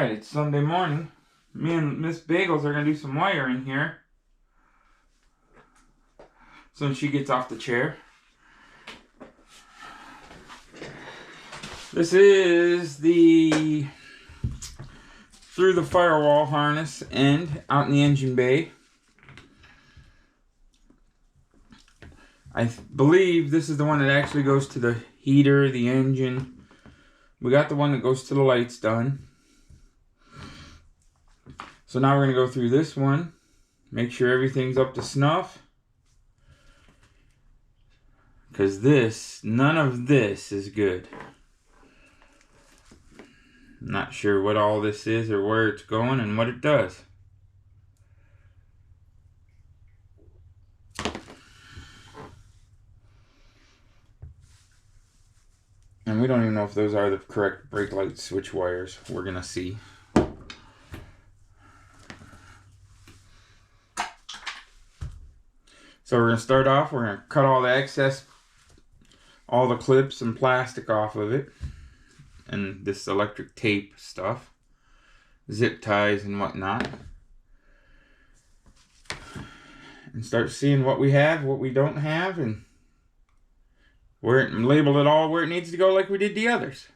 Alright, it's Sunday morning. Me and Miss Bagels are going to do some wiring here. So she gets off the chair. This is the through the firewall harness end out in the engine bay. I believe this is the one that actually goes to the heater, the engine. We got the one that goes to the lights done. So now we're going to go through this one, make sure everything's up to snuff. Because none of this is good. I'm not sure what all this is or where it's going and what it does. And we don't even know if those are the correct brake light switch wires. We're going to see. So we're going to start off, we're going to cut all the excess, all the clips and plastic off of it. And this electric tape stuff. Zip ties and whatnot. And start seeing what we have, what we don't have, and label it all where it needs to go like we did the others.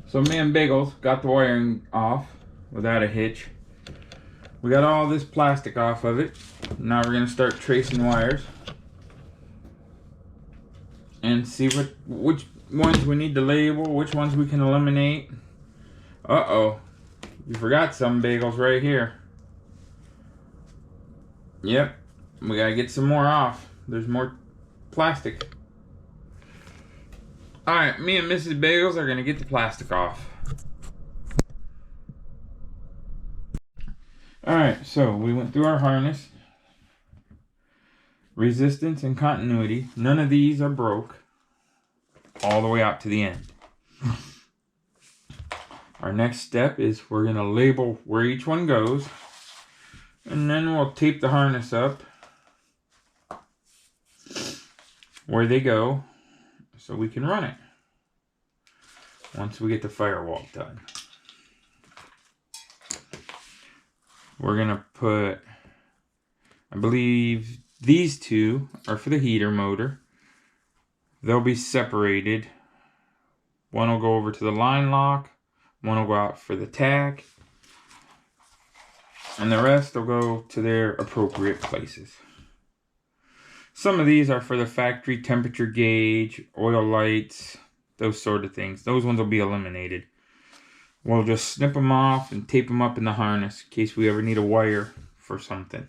So me and Bagels got the wiring off without a hitch. We got all this plastic off of it. Now we're going to start tracing wires and see which ones we need to label, which ones we can eliminate. Uh-oh. We forgot some, Bagels, right here. Yep. We got to get some more off. There's more plastic. Alright, me and Mrs. Bagels are going to get the plastic off. Alright, so we went through our harness, resistance and continuity. None of these are broke all the way out to the end. Our next step is we're going to label where each one goes, and then we'll tape the harness up where they go so we can run it once we get the firewall done. We're going to put, I believe these two are for the heater motor. They'll be separated. One will go over to the line lock. One will go out for the tack. And the rest will go to their appropriate places. Some of these are for the factory temperature gauge, oil lights, those sort of things. Those ones will be eliminated. We'll just snip them off and tape them up in the harness in case we ever need a wire for something.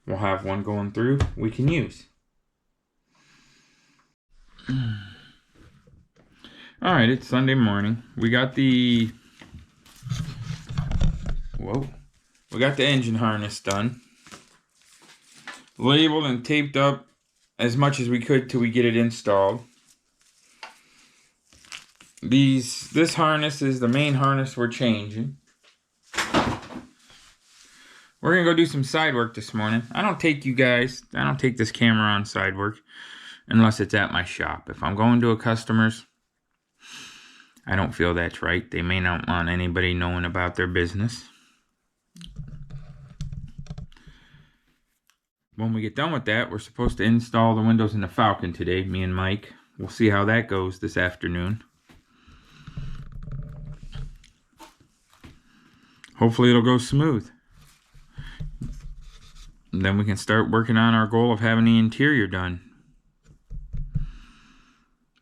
We'll have one going through we can use. Alright, it's Sunday morning. We got the engine harness done. Labeled and taped up as much as we could till we get it installed. This harness is the main harness we're changing. We're gonna go do some side work this morning. I don't take this camera on side work unless it's at my shop. If I'm going to a customer's, I don't feel that's right. They may not want anybody knowing about their business. When we get done with that, we're supposed to install the windows in the Falcon today, me and Mike. We'll see how that goes this afternoon. Hopefully it'll go smooth. And then we can start working on our goal of having the interior done.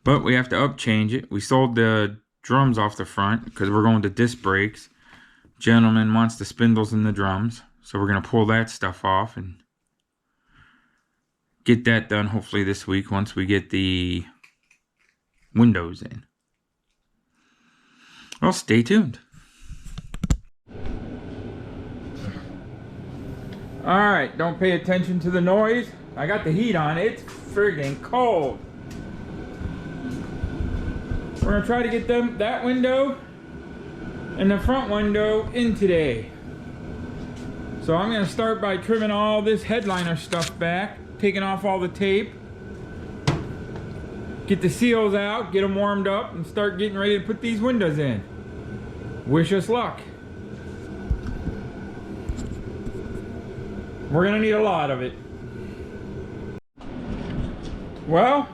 But we have to upchange it. We sold the drums off the front because we're going to disc brakes. Gentleman wants the spindles in the drums. So we're going to pull that stuff off and get that done hopefully this week once we get the windows in. Well, stay tuned. Alright, don't pay attention to the noise. I got the heat on. It's friggin' cold. We're going to try to get that window and the front window in today. So I'm going to start by trimming all this headliner stuff back, taking off all the tape. get the seals out, get them warmed up, and start getting ready to put these windows in. Wish us luck. We're gonna need a lot of it. Well,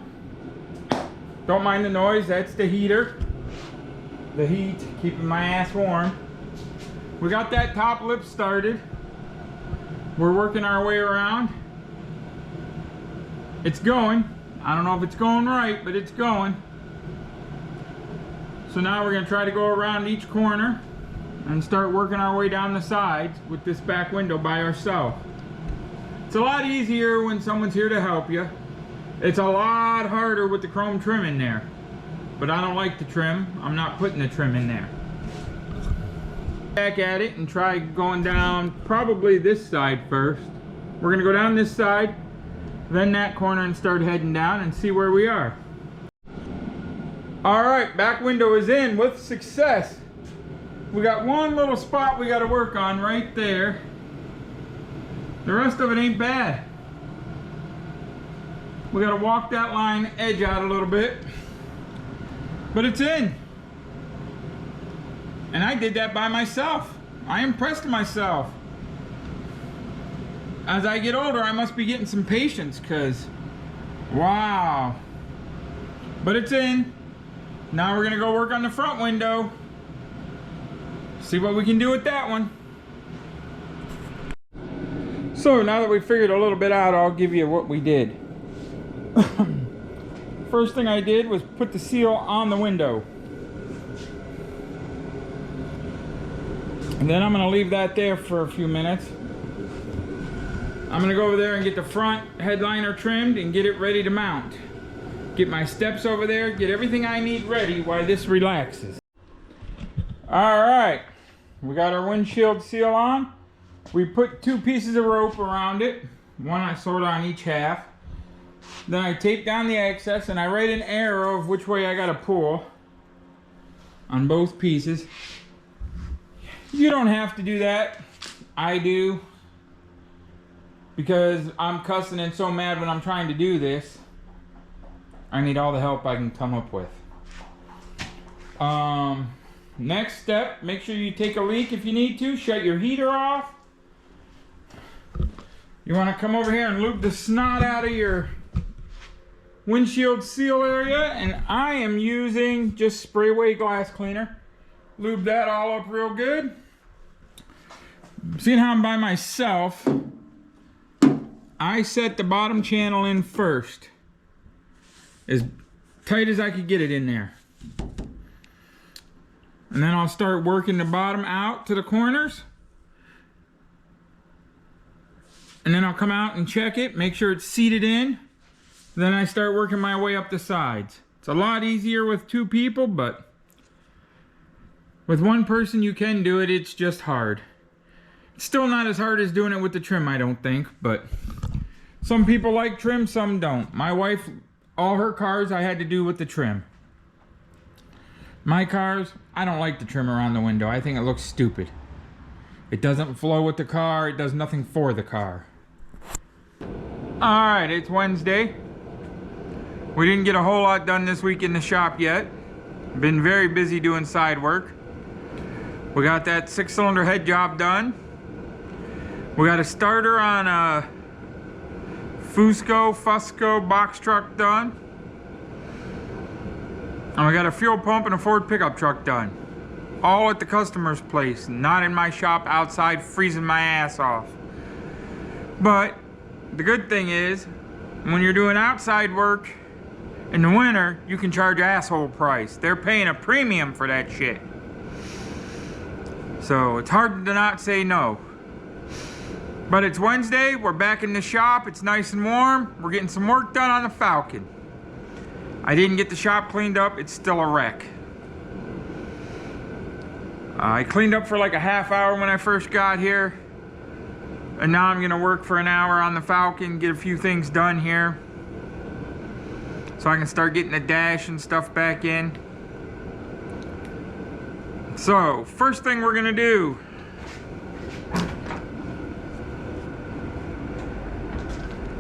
don't mind the noise, that's the heater. The heat, keeping my ass warm. We got that top lip started. We're working our way around. It's going. I don't know if it's going right, but it's going. So now we're gonna try to go around each corner and start working our way down the sides with this back window by ourselves. It's a lot easier when someone's here to help you. It's a lot harder with the chrome trim in there. But I don't like the trim. I'm not putting the trim in there. Back at it and try going down probably this side first. We're gonna go down this side, then that corner, and start heading down and see where we are. All right, back window is in with success. We got one little spot we gotta work on right there. The rest of it ain't bad. We gotta walk that line edge out a little bit, but it's in. And I did that by myself. I impressed myself. As I get older, I must be getting some patience, cause wow. But it's in. Now we're gonna go work on the front window. See what we can do with that one. So now that we figured a little bit out, I'll give you what we did. First thing I did was put the seal on the window. And then I'm gonna leave that there for a few minutes. I'm gonna go over there and get the front headliner trimmed and get it ready to mount. Get my steps over there, get everything I need ready while this relaxes. All right, we got our windshield seal on. We put 2 pieces of rope around it, one I sewed on each half. Then I tape down the excess and I write an arrow of which way I gotta pull on both pieces. You don't have to do that. I do, because I'm cussing and so mad when I'm trying to do this. I need all the help I can come up with. Next step, make sure you take a leak if you need to. Shut your heater off. You want to come over here and lube the snot out of your windshield seal area, and I am using just spray away glass cleaner. Lube that all up real good. Seeing how I'm by myself, I set the bottom channel in first, as tight as I could get it in there. And then I'll start working the bottom out to the corners. And then I'll come out and check it, make sure it's seated in. Then I start working my way up the sides. It's a lot easier with 2 people, but with 1 person you can do it, it's just hard. It's still not as hard as doing it with the trim, I don't think, but some people like trim, some don't. My wife, all her cars I had to do with the trim. My cars, I don't like the trim around the window. I think it looks stupid. It doesn't flow with the car, it does nothing for the car. Alright, it's Wednesday. We didn't get a whole lot done this week in the shop yet. Been very busy doing side work. We got that 6-cylinder head job done. We got a starter on a Fusco box truck done. And we got a fuel pump and a Ford pickup truck done. All at the customer's place, not in my shop outside freezing my ass off. But the good thing is, when you're doing outside work in the winter, you can charge asshole price. They're paying a premium for that shit. So it's hard to not say no. But it's Wednesday, we're back in the shop, it's nice and warm. We're getting some work done on the Falcon. I didn't get the shop cleaned up, it's still a wreck. I cleaned up for like a half hour when I first got here. And now I'm gonna work for an hour on the Falcon, get a few things done here. So I can start getting the dash and stuff back in. So, first thing we're gonna do.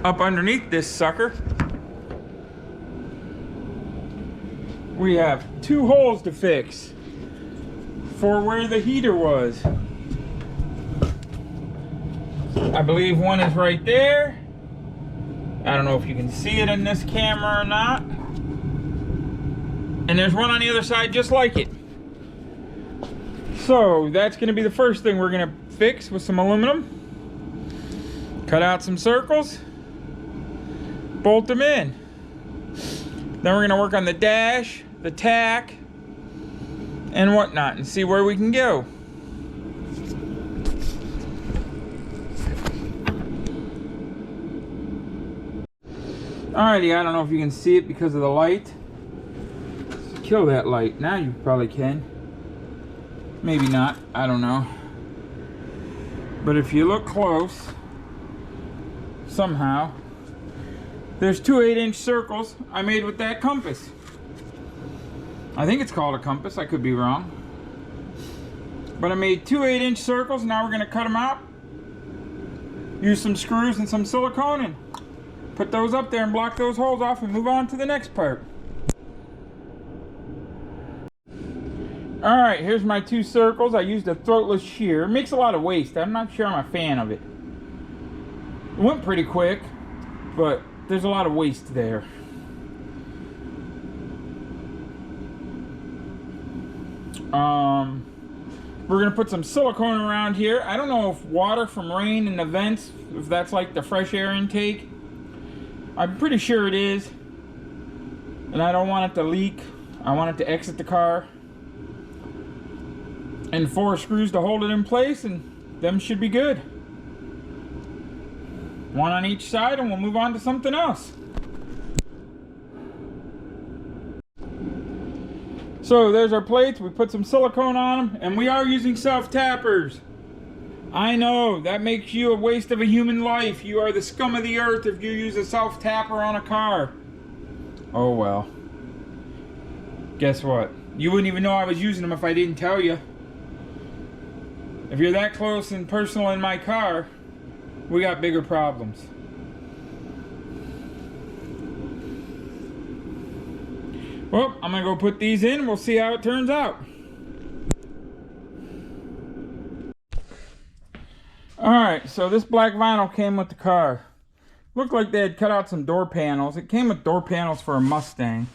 Up underneath this sucker, We have 2 holes to fix for where the heater was. I believe one is right there. I don't know if you can see it in this camera or not. And there's one on the other side just like it. So that's going to be the first thing we're going to fix with some aluminum. Cut out some circles. Bolt them in. Then we're going to work on the dash, the tack, and whatnot, and see where we can go. Alrighty, I don't know if you can see it because of the light. Let's kill that light. Now you probably can. Maybe not, I don't know. But if you look close, somehow, there's 2 8-inch circles I made with that compass. I think it's called a compass, I could be wrong. But I made 2 8-inch circles, now we're going to cut them out. Use some screws and some silicone and put those up there and block those holes off and move on to the next part. Alright, here's my 2 circles. I used a throatless shear. It makes a lot of waste. I'm not sure I'm a fan of it. It went pretty quick, but there's a lot of waste there. We're going to put some silicone around here. I don't know if water from rain in the vents, if that's like the fresh air intake. I'm pretty sure it is. And I don't want it to leak. I want it to exit the car. And 4 screws to hold it in place, and them should be good. 1 on each side, and we'll move on to something else. So there's our plates. We put some silicone on them, and we are using self-tappers. I know, that makes you a waste of a human life. You are the scum of the earth if you use a self-tapper on a car. Oh well. Guess what? You wouldn't even know I was using them if I didn't tell you. If you're that close and personal in my car, we got bigger problems. Well, I'm gonna go put these in and we'll see how it turns out. Alright, so this black vinyl came with the car. Looked like they had cut out some door panels. It came with door panels for a Mustang.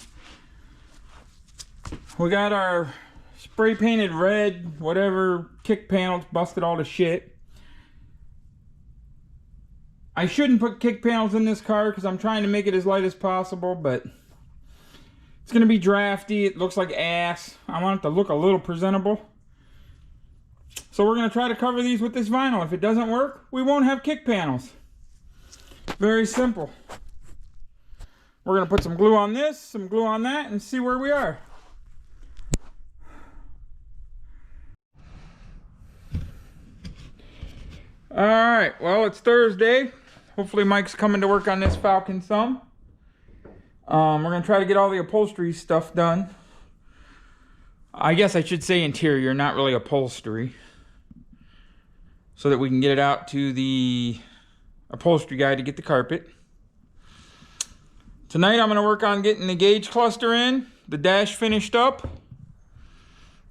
We got our spray painted red, whatever, kick panels, busted all to shit. I shouldn't put kick panels in this car because I'm trying to make it as light as possible, but it's going to be drafty. It looks like ass. I want it to look a little presentable. So we're going to try to cover these with this vinyl. If it doesn't work, we won't have kick panels. Very simple. We're going to put some glue on this, some glue on that, and see where we are. Alright, well, it's Thursday. Hopefully Mike's coming to work on this Falcon some. We're going to try to get all the upholstery stuff done. I guess I should say interior, not really upholstery. So that we can get it out to the upholstery guy to get the carpet. Tonight I'm going to work on getting the gauge cluster in, the dash finished up,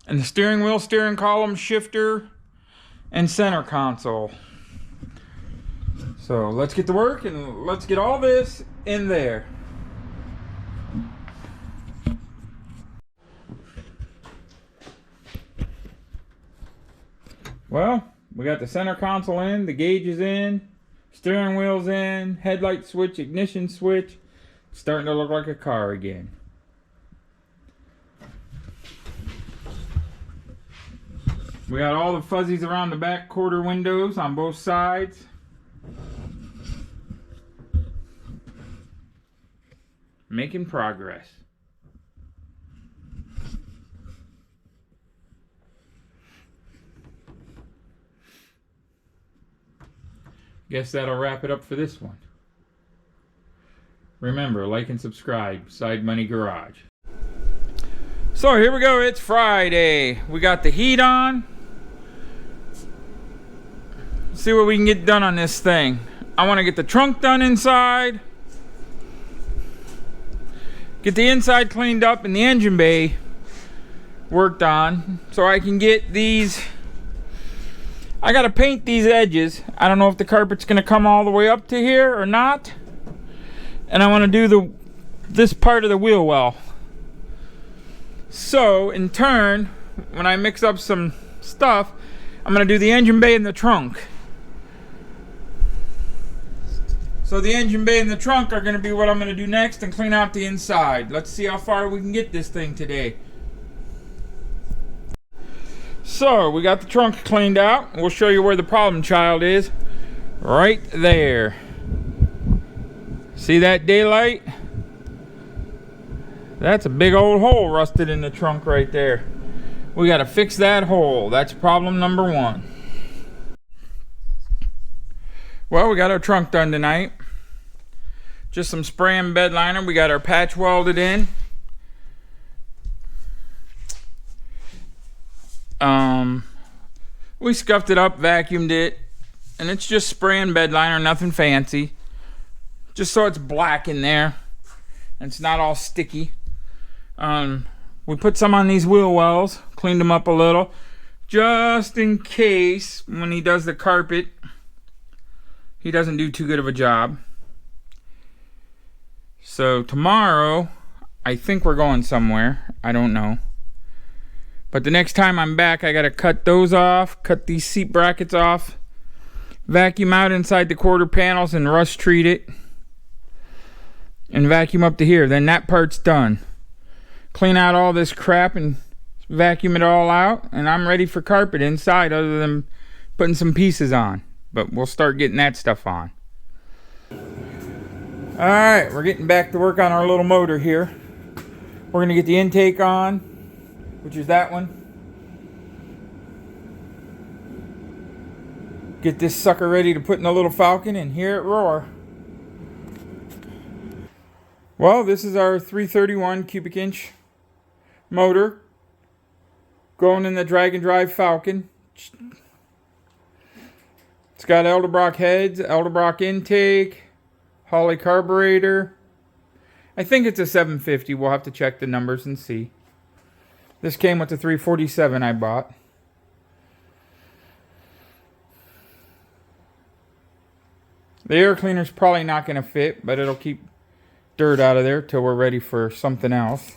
and the steering wheel, steering column, shifter, and center console. So let's get to work and let's get all this in there. Well, we got the center console in, the gauge is in, steering wheel's in, headlight switch, ignition switch. It's starting to look like a car again. We got all the fuzzies around the back quarter windows on both sides. Making progress. Guess that'll wrap it up for this one. Remember, like and subscribe. Side Money Garage. So here we go. It's Friday. We got the heat on. Let's see what we can get done on this thing. I want to get the trunk done inside. get the inside cleaned up and the engine bay worked on so I can get these. I gotta paint these edges. I don't know if the carpet's gonna come all the way up to here or not. And I want to do this part of the wheel well. So in turn, when I mix up some stuff, I'm gonna do the engine bay and the trunk. So the engine bay and the trunk are gonna be what I'm gonna do next and clean out the inside. Let's see how far we can get this thing today. So we got the trunk cleaned out. We'll show you where the problem child is. Right there. See that daylight? That's a big old hole rusted in the trunk right there. We gotta fix that hole. That's problem number one. Well, we got our trunk done tonight. Just some spray and bed liner. We got our patch welded in. We scuffed it up, vacuumed it, and it's just spray and bed liner, nothing fancy. Just so it's black in there and it's not all sticky. We put some on these wheel wells, cleaned them up a little, just in case when he does the carpet, he doesn't do too good of a job. So tomorrow, I think we're going somewhere. I don't know. But the next time I'm back, I gotta cut those off, cut these seat brackets off, vacuum out inside the quarter panels and rust treat it, and vacuum up to here. Then that part's done. Clean out all this crap and vacuum it all out, and I'm ready for carpet inside other than putting some pieces on. But we'll start getting that stuff on. Alright, we're getting back to work on our little motor here. We're gonna get the intake on, which is that one. Get this sucker ready to put in the little Falcon and hear it roar. Well, this is our 331 cubic inch motor going in the drag and drive Falcon. It's got Edelbrock heads, Edelbrock intake, Holley carburetor. I think it's a 750. We'll have to check the numbers and see. This came with the 347 I bought. The air cleaner's probably not going to fit, but it'll keep dirt out of there till we're ready for something else.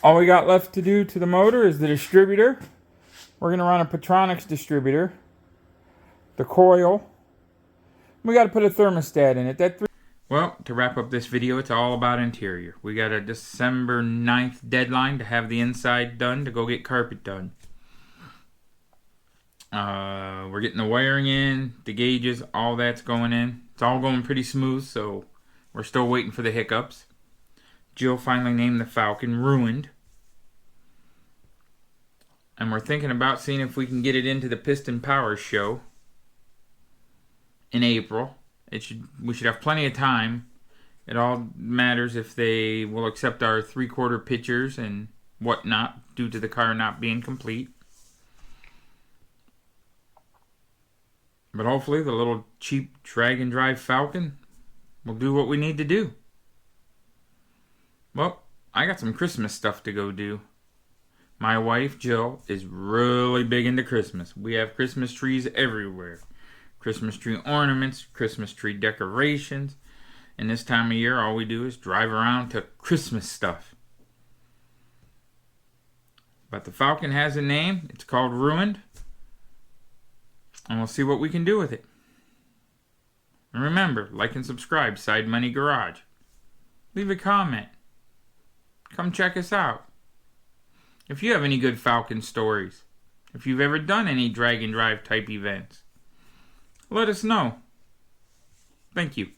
All we got left to do to the motor is the distributor. We're going to run a Petronix distributor. The coil. We got to put a thermostat in it. Well, to wrap up this video, it's all about interior. We got a December 9th deadline to have the inside done to go get carpet done. We're getting the wiring in, the gauges, all that's going in. It's all going pretty smooth, so we're still waiting for the hiccups. Jill finally named the Falcon Ruined. And we're thinking about seeing if we can get it into the Piston Power show in April. We should have plenty of time. It all matters if they will accept our 3/4 pictures and whatnot due to the car not being complete. But hopefully the little cheap drag and drive Falcon will do what we need to do. Well, I got some Christmas stuff to go do. My wife, Jill, is really big into Christmas. We have Christmas trees everywhere. Christmas tree ornaments, Christmas tree decorations. And this time of year, all we do is drive around to Christmas stuff. But the Falcon has a name. It's called Ruined. And we'll see what we can do with it. And remember, like and subscribe, Side Money Garage. Leave a comment. Come check us out. If you have any good Falcon stories, if you've ever done any drag and drive type events, let us know. Thank you.